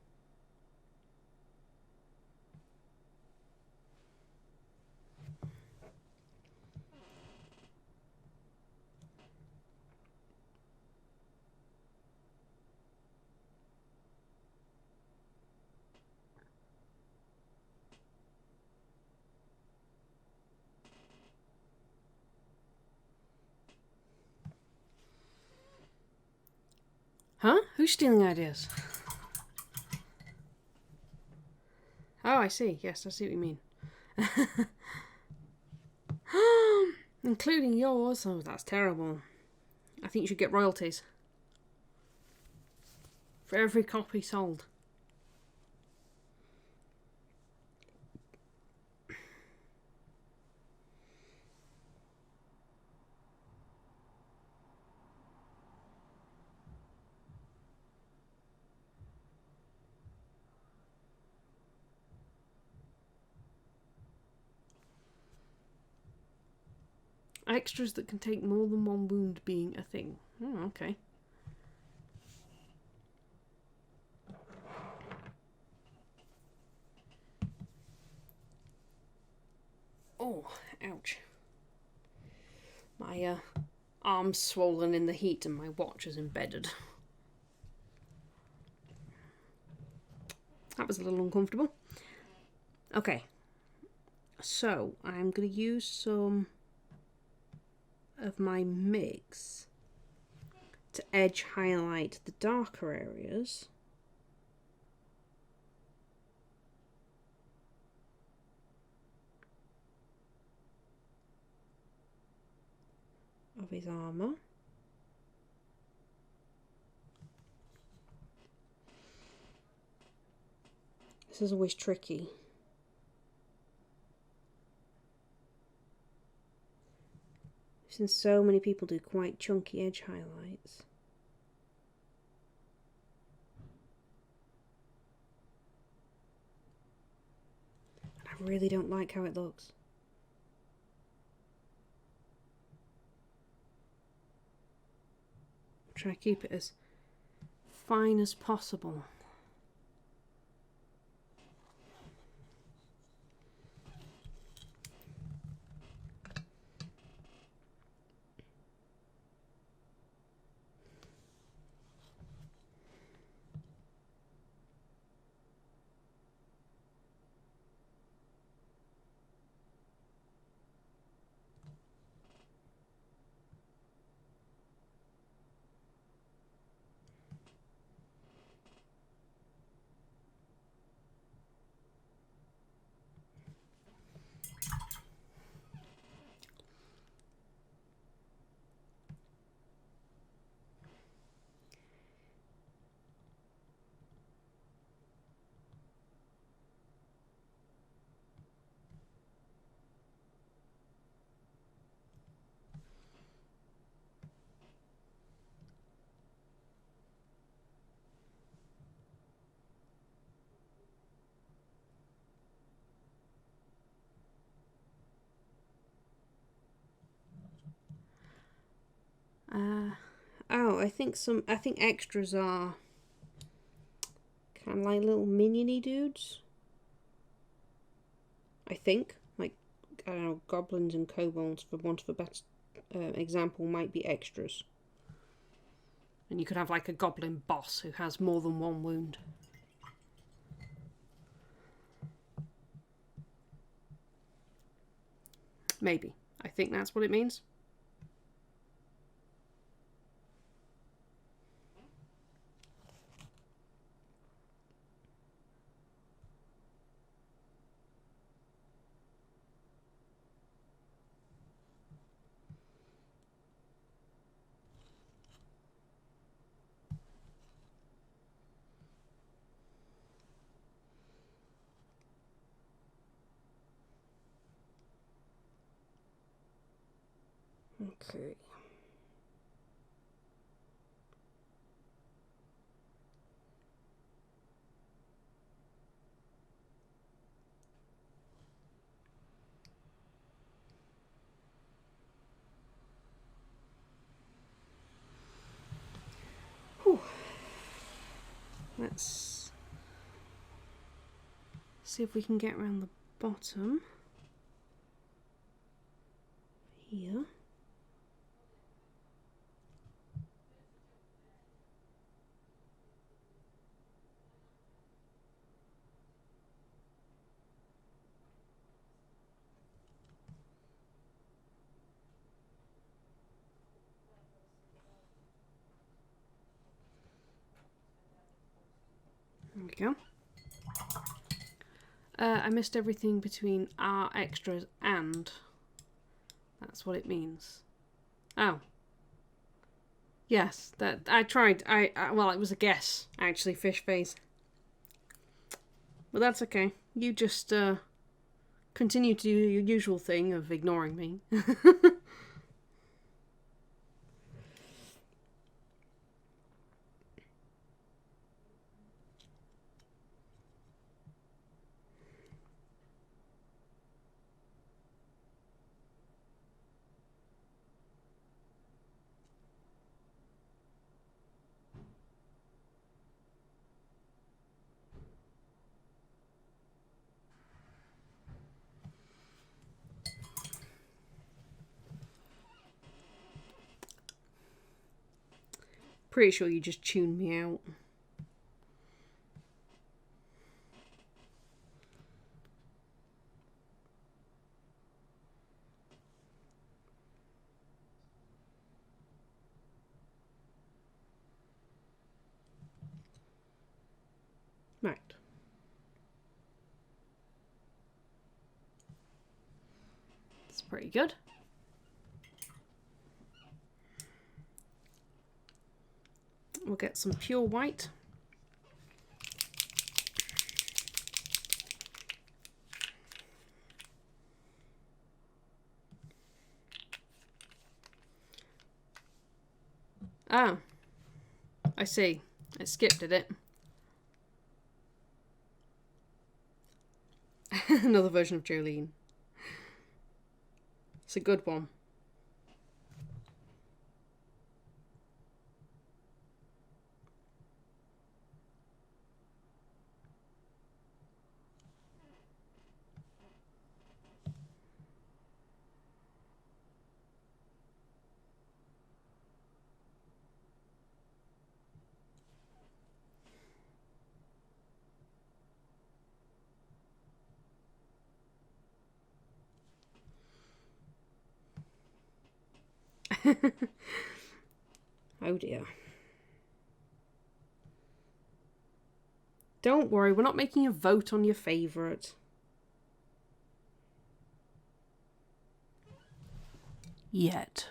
Huh? Who's stealing ideas? Oh, I see. Yes, I see what you mean. Including yours. Oh, that's terrible. I think you should get royalties for every copy sold. Extras that can take more than one wound being a thing. Oh, okay. Oh, ouch. My arm's swollen in the heat and my watch is embedded. That was a little uncomfortable. Okay. So, I'm going to use some of my mix to edge highlight the darker areas. Of his armour. This is always tricky. Since so many people do quite chunky edge highlights. And I really don't like how it looks. Try to keep it as fine as possible. Oh, I think extras are kind of like little miniony dudes. I think, like, I don't know, goblins and kobolds, for want of a better example, might be extras. And you could have like a goblin boss who has more than one wound. Maybe. I think that's what it means. Okay. Whew. Let's see if we can get around the bottom here. There we go. I missed everything between our extras and. That's what it means. Oh. Yes, that I tried. Well, it was a guess, actually, fish face. But that's okay. You just continue to do your usual thing of ignoring me. Pretty sure you just tuned me out. Right. That's pretty good. We'll get some pure white. Ah, I see. I skipped at it. Another version of Jolene. It's a good one. Oh dear. Don't worry, we're not making a vote on your favourite. Yet.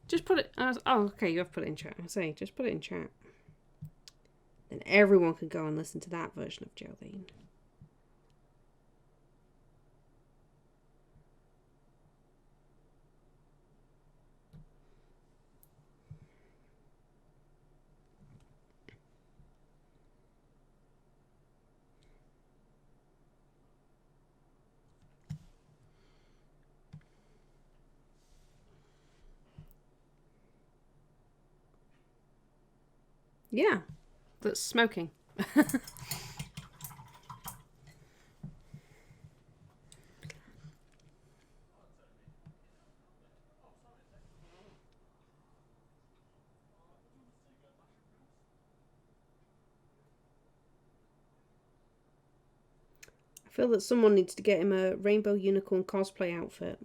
Just put it... oh, okay, you have put it in chat. I say, just put it in chat. Then everyone can go and listen to that version of Jolene. Yeah, that's smoking. I feel that someone needs to get him a rainbow unicorn cosplay outfit.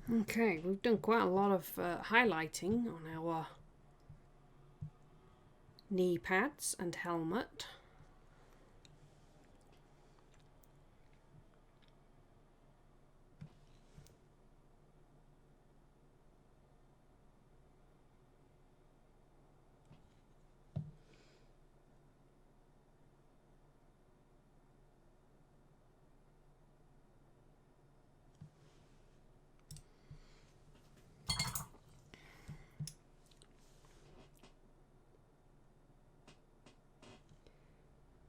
Okay, we've done quite a lot of highlighting on our knee pads and helmet.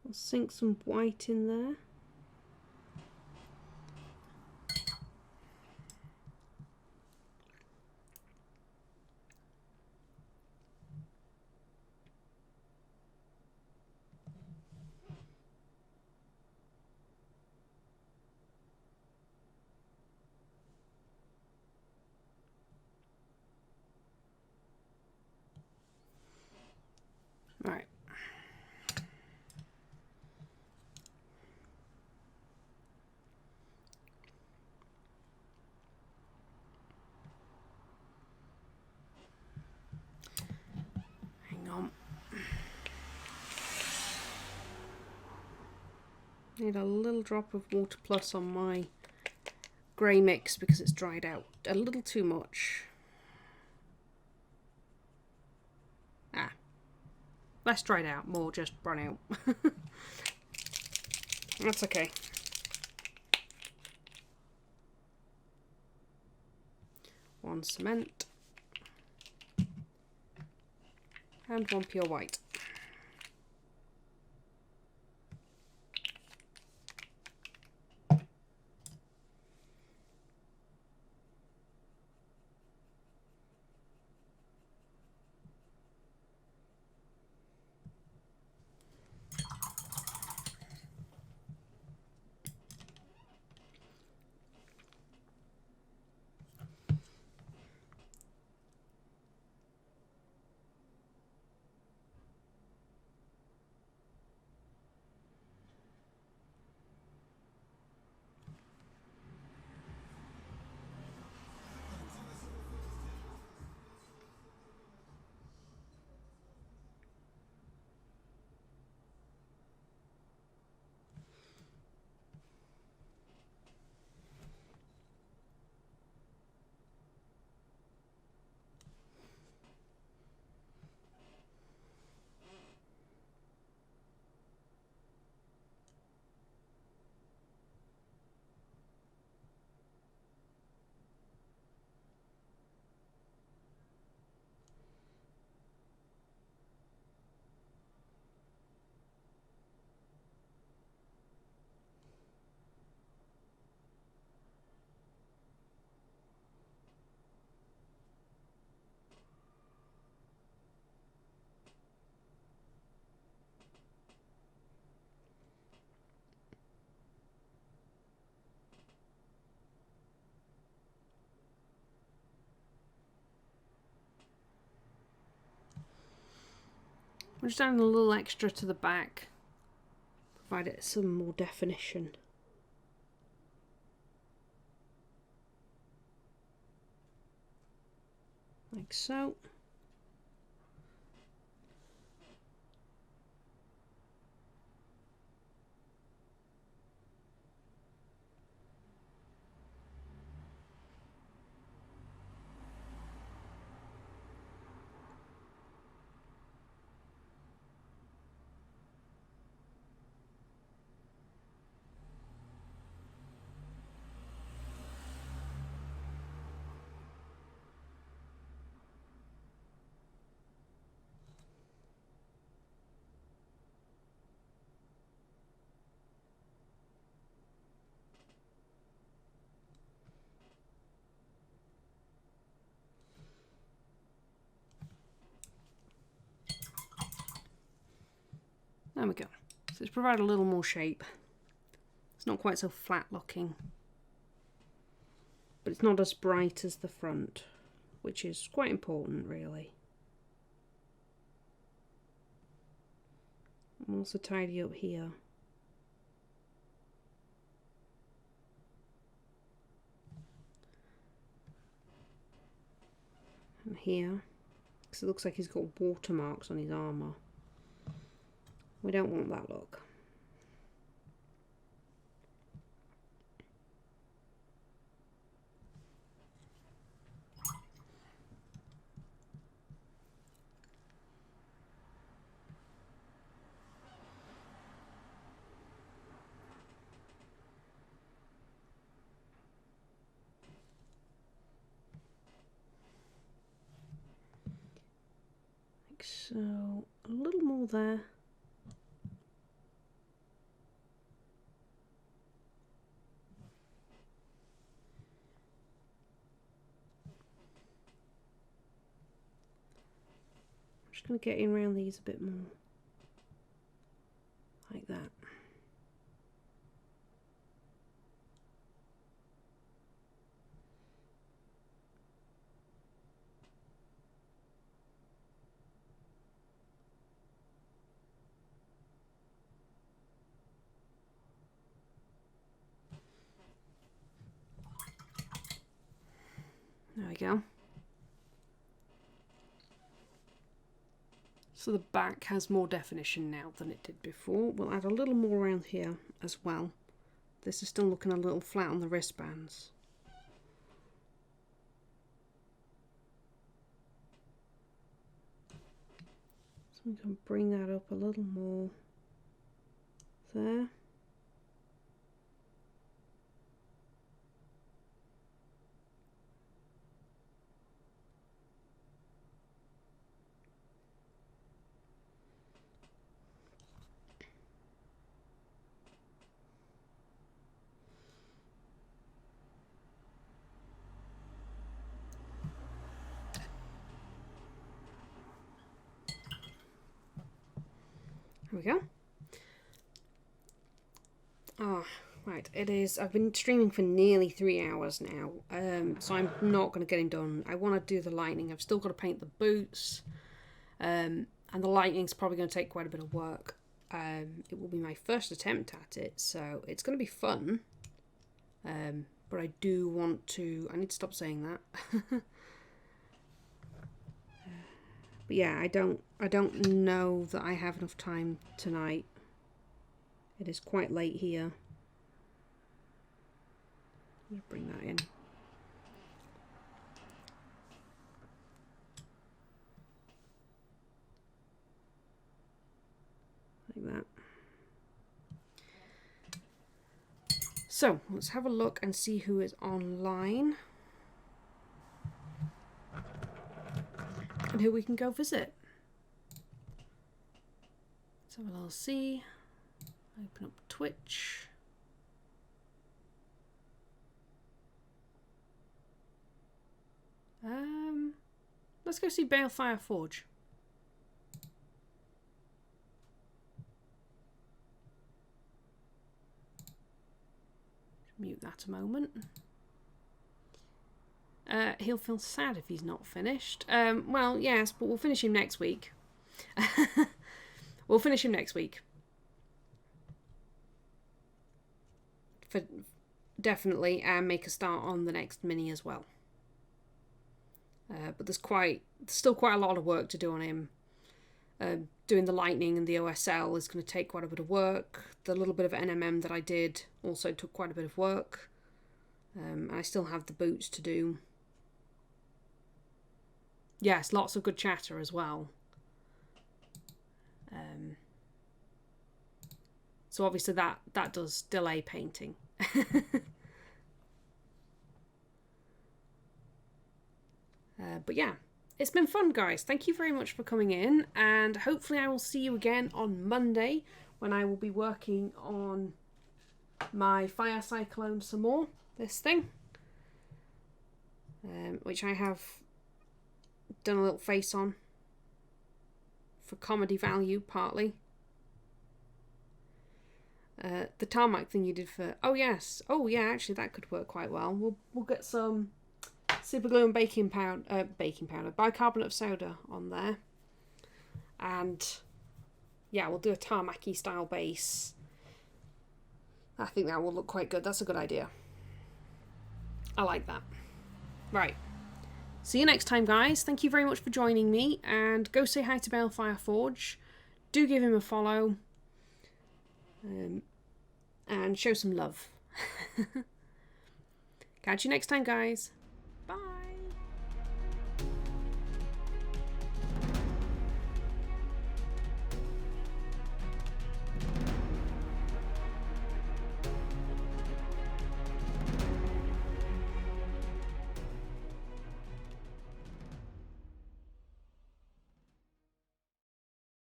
I'll sink some white in there. Right. Hang on. Need a little drop of water plus on my grey mix because it's dried out a little too much. Less dried out, more just run out. That's okay. One cement. And one pure white. I'm just adding a little extra to the back, provide it some more definition. Like so. There we go. So it's provided a little more shape. It's not quite so flat looking, but it's not as bright as the front, which is quite important really. I'm also tidy up here. here, because it looks like he's got watermarks on his armour. We don't want that look. Like so, a little more there. Just going to get in around these a bit more, like that. There we go. So the back has more definition now than it did before. We'll add a little more around here as well. This is still looking a little flat on the wristbands. So we can bring that up a little more there. There we go. Ah, right, it is. I've been streaming for nearly 3 hours now, so I'm not going to get him done. I want to do the lightning. I've still got to paint the boots, and the lightning's probably going to take quite a bit of work. It will be my first attempt at it, so it's going to be fun. But I do want to. I need to stop saying that. But yeah, I don't know that I have enough time tonight. It is quite late here. Let's bring that in. Like that. So, let's have a look and see who is online. And who we can go visit. Let's have a little see. Open up Twitch. Let's go see Balefire Forge. Mute that a moment. He'll feel sad if he's not finished. Well, yes, but we'll finish him next week. We'll finish him next week. Definitely, and make a start on the next mini as well. But there's still quite a lot of work to do on him. Doing the lightning and the OSL is going to take quite a bit of work. The little bit of NMM that I did also took quite a bit of work. And I still have the boots to do. Yes, lots of good chatter as well. So obviously that does delay painting. But yeah, it's been fun, guys. Thank you very much for coming in, and hopefully I will see you again on Monday when I will be working on my Fire Cyclone some more, this thing, which I have done a little face on for comedy value, partly. The tarmac thing you did for... Oh, yes. Oh, yeah, actually, that could work quite well. We'll get some super glue and baking powder, bicarbonate of soda on there. And, yeah, we'll do a tarmac-y style base. I think that will look quite good. That's a good idea. I like that. Right. See you next time, guys. Thank you very much for joining me, and go say hi to Balefire Forge. Do give him a follow, and show some love. Catch you next time, guys.